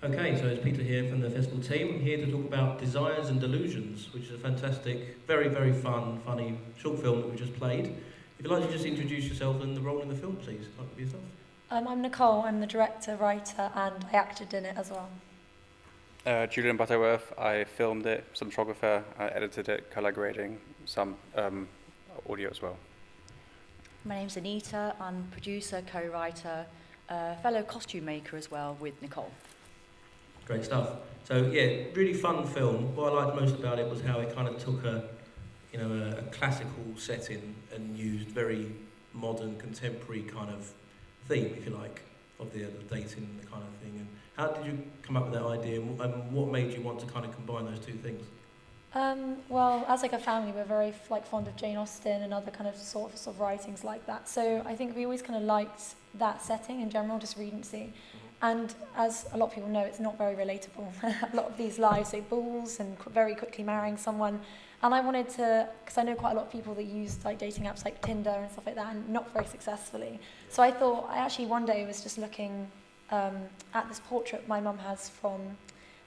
Okay, so it's Peter here from the festival team. I'm here to talk about Desires and Delusions, which is a fantastic, very, very fun, funny short film that we just played. If you'd like to just introduce yourself and the role in the film, please. Start with yourself. I'm Nicole, I'm the director, writer, and I acted in it as well. Julian Butterworth, I filmed it, cinematographer, I edited it, color grading, some audio as well. My name's Anita, I'm producer, co-writer, fellow costume maker as well with Nicole. Great stuff. So yeah, really fun film. What I liked most about it was how it kind of took a classical setting and used very modern, contemporary kind of theme, if you like, of the dating and the kind of thing. And how did you come up with that idea, and what made you want to kind of combine those two things? Well, as like a family, we're very fond of Jane Austen and other kind of sort of writings like that. So I think we always kind of liked that setting in general, just Regency. And as a lot of people know, it's not very relatable. A lot of these lives, say balls and very quickly marrying someone. And I wanted to, because I know quite a lot of people that use like dating apps like Tinder and stuff like that, and not very successfully. So I thought, I actually one day was just looking at this portrait my mum has from,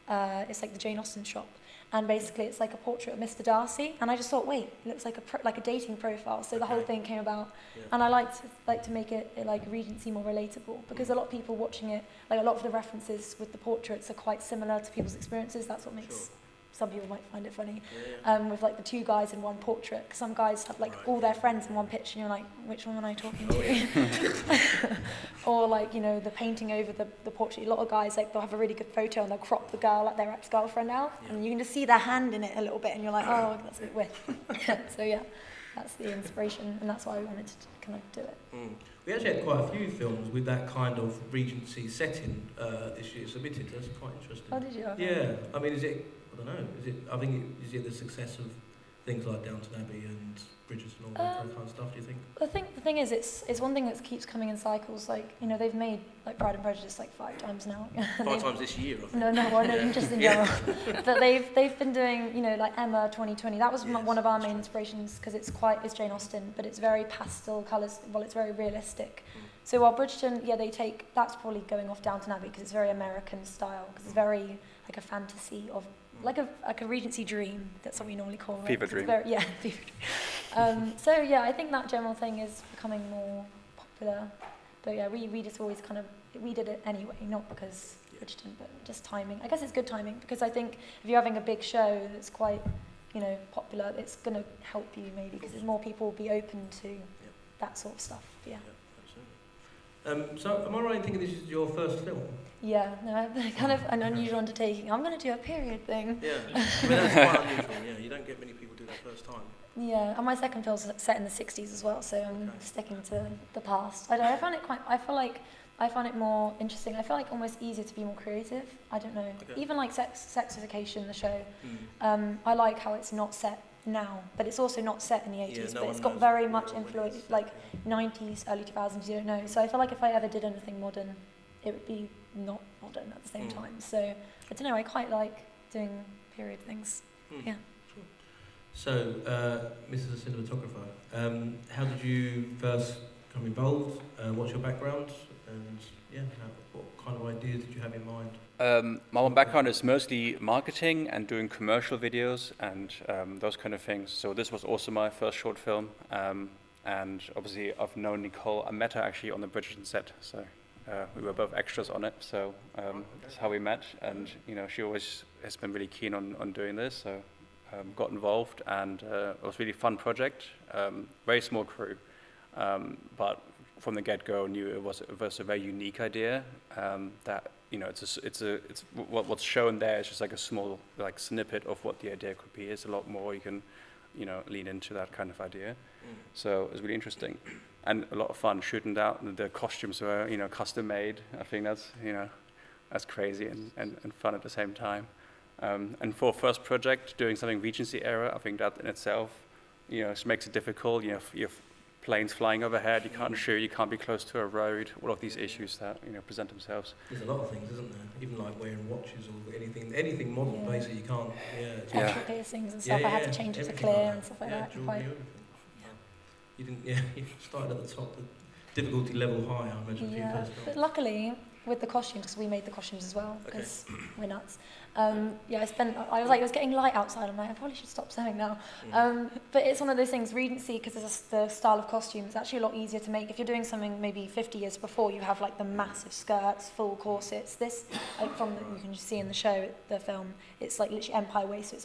it's like the Jane Austen shop. And basically it's like a portrait of Mr. Darcy, and I just thought, wait, it looks like a dating profile. So the whole thing came about, and I like to make it like Regency more relatable, because a lot of people watching it, like a lot of the references with the portraits are quite similar to people's experiences. That's what makes some people might find it funny. With like the two guys in one portrait, because some guys have like all their friends in one picture, and you're like, which one am I talking to? Or like, you know, the painting over the portrait. A lot of guys, like, they'll have a really good photo and they'll crop the girl, like their ex-girlfriend out, and you can just see their hand in it a little bit, and you're like, oh, that's a bit weird. So yeah, that's the inspiration, and that's why we wanted to kind of do it. We actually had quite a few films with that kind of Regency setting this year submitted. That's quite interesting. Oh, did you? Yeah, I mean, is it? I don't know. Is it the success of things like Downton Abbey and Bridgerton and all that kind of stuff? Do you think? I think the thing is, it's one thing that keeps coming in cycles. Like, you know, they've made like Pride and Prejudice like 5 times now. 5 times this year, I think. No, I know, just in general. But they've been doing, you know, like Emma 2020. That was one of our main inspirations, because it's Jane Austen, but it's very pastel colours. Well, it's very realistic. So while Bridgerton, that's probably going off Downton Abbey, because it's very American style, because it's very like a fantasy of like a Regency dream. That's what we normally call it. Fever dream. Fever dream. So yeah, I think that general thing is becoming more popular. But yeah, we just always we did it anyway, not because Bridgerton, but just timing. I guess it's good timing, because I think if you're having a big show that's quite, you know, popular, it's going to help you maybe, because more people will be open to that sort of stuff. Yeah. So am I right in thinking this is your first film? Yeah, no, kind of an unusual undertaking. I'm going to do a period thing. Yeah, I mean, that's quite unusual. Yeah, you don't get many people do that first time. Yeah, and my second film's set in the 60s as well, so I'm sticking to the past. I find it more interesting. I feel like almost easier to be more creative. I don't know. Okay. Even like Sexification, the show, I like how it's not set now, but it's also not set in the 80s, but it's got very much influence, like 90s, early 2000s, you don't know. So I feel like if I ever did anything modern, it would be not modern at the same time. So I don't know, I quite like doing period things. Yeah. Sure. So, Mrs. Cinematographer, how did you first become involved? What's your background? And what kind of ideas did you have in mind? My background is mostly marketing and doing commercial videos and those kind of things. So this was also my first short film. And obviously I've known Nicole. I met her actually on the Bridgerton set. So we were both extras on it. So that's how we met. And, you know, she always has been really keen on doing this. So got involved, and it was a really fun project. Very small crew. But from the get-go, knew it was a very unique idea. That, you know, what's shown there is just like a small like snippet of what the idea could be. There's a lot more you can, you know, lean into that kind of idea. So it was really interesting and a lot of fun shooting out. The costumes were, you know, custom made. I think that's, you know, that's crazy and fun at the same time. And for a first project, doing something Regency era, I think that in itself, you know, it makes it difficult. You know, you have planes flying overhead, you can't shoot, you can't be close to a road, all of these issues that, you know, present themselves. There's a lot of things, isn't there? Even like wearing watches or anything modern, basically, you can't, Actual piercings and stuff, I had to change it to clear and stuff like that. You didn't, you started at the top, the difficulty level high, I imagine, for your first film. But luckily, with the costumes, because we made the costumes as well, Okay. because we're nuts. Yeah, I was like, it was getting light outside. I'm like, I probably should stop sewing now. But it's one of those things, Regency, because the style of costume is actually a lot easier to make. If you're doing something maybe 50 years before, you have like the massive skirts, full corsets. This, like you can just see in the show, the film, it's like literally empire waist, so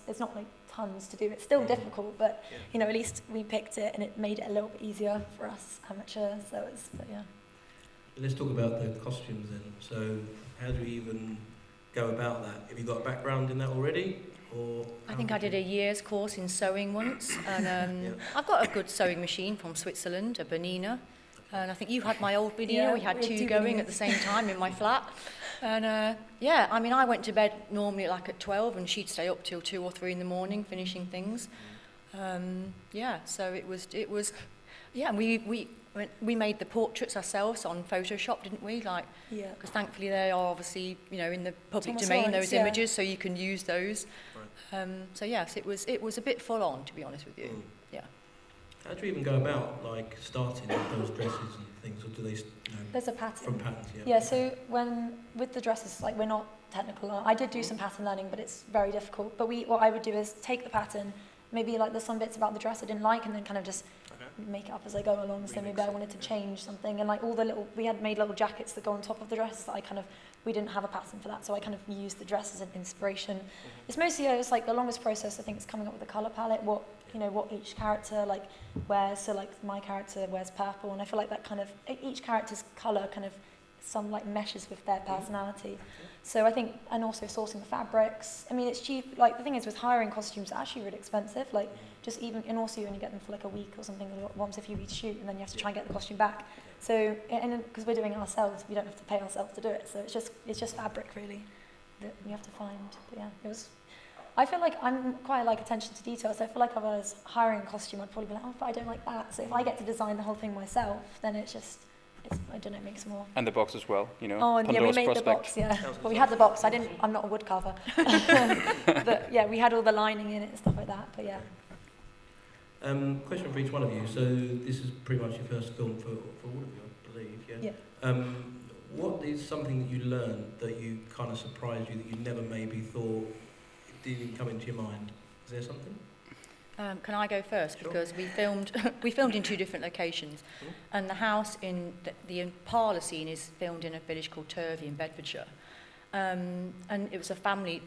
it's not like tons to do. It's still difficult, but you know, at least we picked it and it made it a little bit easier for us amateur sewers. But yeah. Let's talk about the costumes then. So how do we even go about that? Have you got a background in that already? Or I think I did a year's course in sewing once, and I've got a good sewing machine from Switzerland, a Bernina, and I think you had my old Bernina. Yeah, we had we had two two going Berninas. at the same time in my flat, and yeah, I mean, I went to bed normally like at 12, and she'd stay up till 2 or 3 in the morning finishing things. Yeah, so it was, yeah, and we made the portraits ourselves on Photoshop, didn't we? Like, Yeah. because thankfully they are obviously, you know, in the public Thomas domain, Lawrence, those yeah. images, so you can use those. Right. So yes, it was a bit full on, to be honest with you. Yeah. How do you even go about like starting those dresses and things, or do they? There's a pattern. From patterns, yeah. Yeah, so with the dresses, like we're not technical. I did do some pattern learning, but it's very difficult. But what I would do is take the pattern, maybe like there's some bits about the dress I didn't like, and then kind of just make it up as I go along. So maybe I wanted to change something, and like all the we had made little jackets that go on top of the dresses that we didn't have a pattern for that, so I kind of used the dress as an inspiration. It's mostly it's like the longest process I think is coming up with a colour palette, what each character like wears. So like my character wears purple, and I feel like that kind of each character's colour kind of some like meshes with their personality. So I think, and also sourcing the fabrics. I mean, it's cheap. Like the thing is with hiring costumes, it's actually really expensive. Like just even, and also you only get them for like a week or something once a few weeks shoot, and then you have to try and get the costume back. So, and because we're doing it ourselves, we don't have to pay ourselves to do it. So it's just fabric really that we have to find. But yeah, I feel like I'm quite like attention to detail. So I feel like if I was hiring a costume, I'd probably be like, oh, but I don't like that. So if I get to design the whole thing myself, then I don't know, it makes more. And the box as well, you know. Oh, and yeah, we made the box, yeah. Well, we had the box. I'm not a wood carver. But yeah, we had all the lining in it and stuff like that, but yeah. Question for each one of you. So this is pretty much your first film for all of you, I believe, yeah? Yeah. What is something that you learned that you kind of surprised you, that you never maybe thought it didn't come into your mind? Is there something? Can I go first? Sure. Because we filmed in 2 different locations, and the house in the parlour scene is filmed in a village called Turvey in Bedfordshire, and it was a family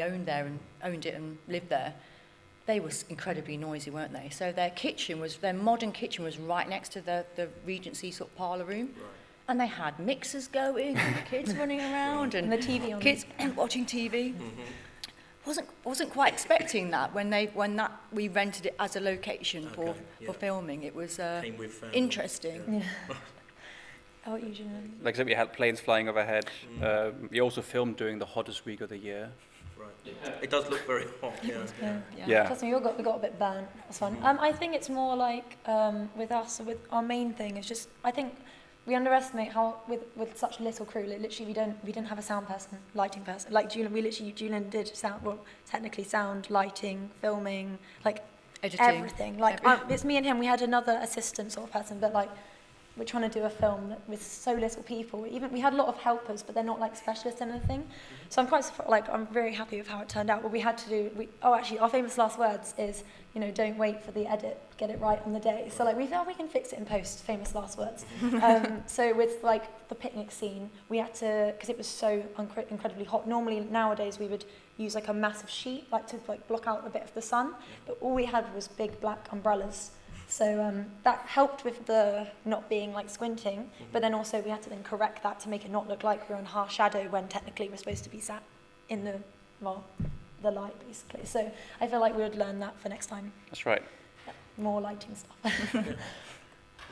owned it and lived there. They were incredibly noisy, weren't they? So their modern kitchen was right next to the Regency sort of parlour room. Right. And they had mixers going, and the kids running around, and the TV on. Kids watching TV. Wasn't quite expecting that when we rented it as a location for filming. It was Came with interesting. Yeah. Oh, usually. Like I said, we had planes flying overhead. We also filmed during the hottest week of the year. Right. It does look very hot. Yeah. Trust me, we got a bit burnt. It was fun. I think it's more like with us, with our main thing is just, I think we underestimate how with such little crew, like literally we didn't have a sound person, lighting person. Like Julian did sound, well, technically sound, lighting, filming, like Editing. everything. Like it's me and him. We had another assistant sort of person, but like we're trying to do a film with so little people. We had a lot of helpers, but they're not like specialists in anything. So I'm very happy with how it turned out. But we had to do. Actually, our famous last words is, don't wait for the edit, get it right on the day. So like we thought we can fix it in post. Famous last words. So with like the picnic scene, we had to, because it was so incredibly hot. Normally nowadays we would use like a massive sheet, like to like block out a bit of the sun. But all we had was big black umbrellas. So that helped with the not being like squinting, but then also we had to then correct that to make it not look like we're on harsh shadow when technically we're supposed to be sat in the light basically. So I feel like we would learn that for next time. That's right. Yeah, more lighting stuff. Is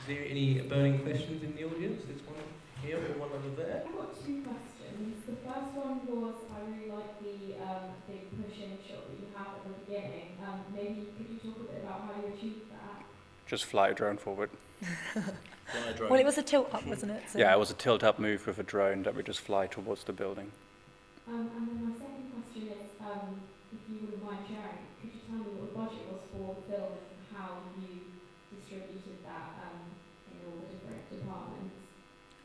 there any burning questions in the audience? There's one here or one over there. I've got 2 questions. The first one was, I really like the big push-in shot that you have at the beginning. Maybe could you talk a bit about how you achieved that? Just fly a drone forward. Fly a drone. Well, it was a tilt up, wasn't it? So Yeah, it was a tilt-up move with a drone that we just fly towards the building. And then my second question is, if you wouldn't mind sharing, could you tell me what the budget was for the film and how you distributed that in all the different departments?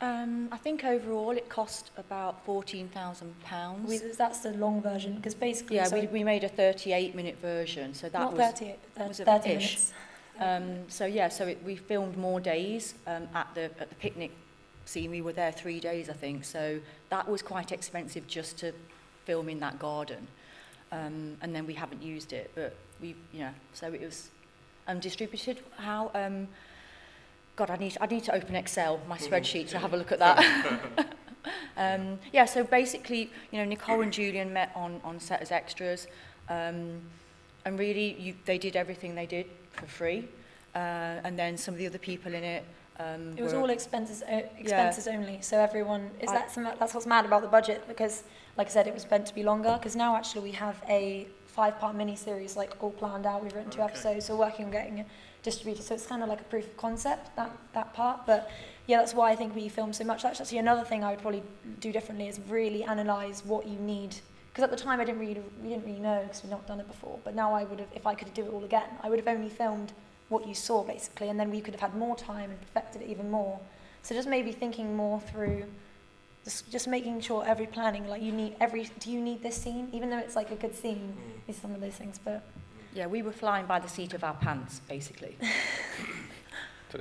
I think overall it cost about £14,000. That's the long version, because basically... Yeah, so we made a 38-minute version, so that not was... 38, but was 30 ish. minutes. We filmed more days at the picnic scene. We were there 3 days, I think, so that was quite expensive just to film in that garden. And then we haven't used it, but so it was distributed. How... God, I need to open Excel, my spreadsheet, to have a look at that. So basically, Nicole and Julian met on set as extras, and really they did everything they did for free, and then some of the other people in it. It was all expenses only, so everyone that's what's mad about the budget, because, like I said, it was meant to be longer. Because now actually we have a 5-part mini-series all planned out. We've written 2 episodes, so we're working on getting it distributed. So it's kind of like a proof of concept, that part. But yeah, that's why I think we film so much. That's actually another thing I would probably do differently, is really analyse what you need. Because at the time we didn't really know, because we'd not done it before. But now I would have, if I could do it all again, I would have only filmed what you saw basically, and then we could have had more time and perfected it even more. So just maybe thinking more through, just making sure every planning, do you need this scene, even though it's like a good scene, is some of those things. But yeah, we were flying by the seat of our pants basically.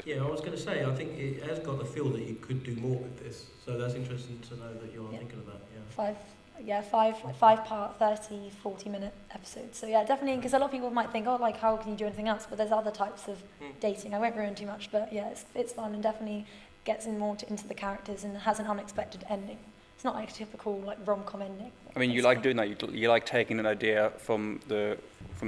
Yeah, I was going to say, I think it has got the feel that you could do more with this, so that's interesting to know that you are thinking of that. Five part 30-40 minute episodes. So yeah, definitely, because a lot of people might think, how can you do anything else? But there's other types of dating. I won't ruin too much, but yeah, it's fun and definitely gets in more into the characters and has an unexpected ending. It's not like a typical rom-com ending. I mean, you like doing that. You like taking an idea from the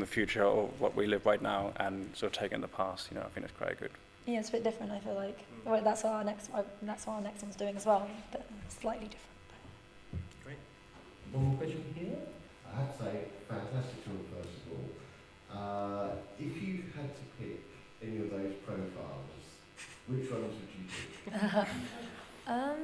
future or what we live right now and sort of taking the past. I think it's quite good. Yeah, it's a bit different. I feel like that's what our next one's doing as well, but slightly different. Great. One more question here. I have to say, fantastic film first of all. If you had to pick any of those profiles, which ones would you pick?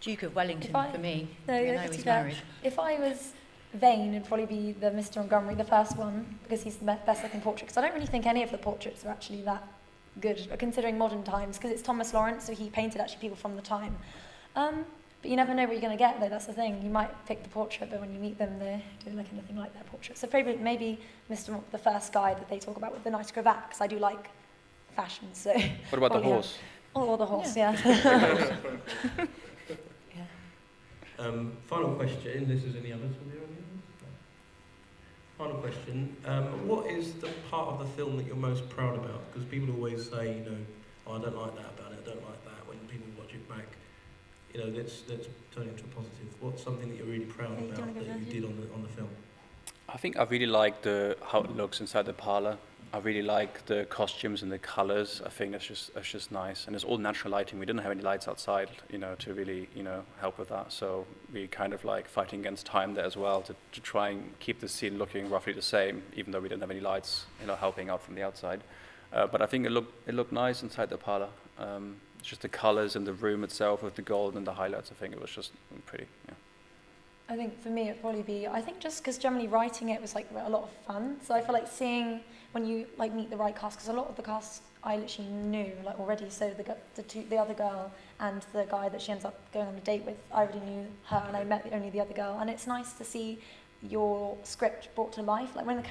Duke of Wellington for me. No, he's married. If I was vain, it'd probably be the Mr. Montgomery, the first one, because he's the best looking portrait. Because I don't really think any of the portraits are actually that good, considering modern times, because it's Thomas Lawrence, so he painted actually people from the time. But you never know what you're going to get, though. That's the thing. You might pick the portrait, but when you meet them, they don't look anything like their portrait. So maybe the first guy that they talk about with the nice cravat, because I do like fashion. So what about the horse? Or the horse, yeah. Final question. This is any others from the audience? No. Final question. What is the part of the film that you're most proud about? Because people always say, I don't like that about it. I don't like that. When people watch it back, let's turn it into a positive. What's something that you're really proud about that you did on the film? I think I really like how it looks inside the parlour. I really like the costumes and the colours. I think that's just nice, and it's all natural lighting. We didn't have any lights outside, to really, help with that. So we kind of like fighting against time there as well to try and keep the scene looking roughly the same, even though we didn't have any lights, helping out from the outside. But I think it looked nice inside the parlour. Just the colours and the room itself with the gold and the highlights. I think it was just pretty. Yeah. I think for me it'd probably be, just because generally writing it was a lot of fun. So I feel like seeing when you meet the right cast, because a lot of the cast I literally knew already. So the other girl and the guy that she ends up going on a date with, I already knew her, and I met only the other girl. And it's nice to see your script brought to life, when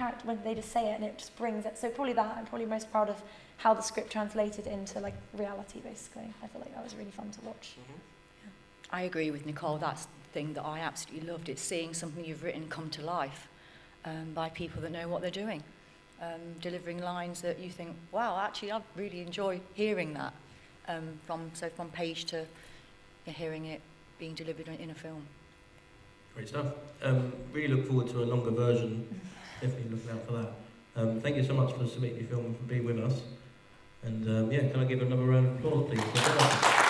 they just say it and it just brings it. So probably that. I'm probably most proud of how the script translated into reality. Basically, I feel like that was really fun to watch. Mm-hmm. Yeah. I agree with Nicole. That's the thing that I absolutely loved. It's seeing something you've written come to life by people that know what they're doing, delivering lines that you think, wow, actually I really enjoy hearing that from page to hearing it being delivered in a film. Great stuff. Really look forward to a longer version. Definitely looking out for that. Thank you so much for submitting your film and for being with us. And can I give another round of applause, please?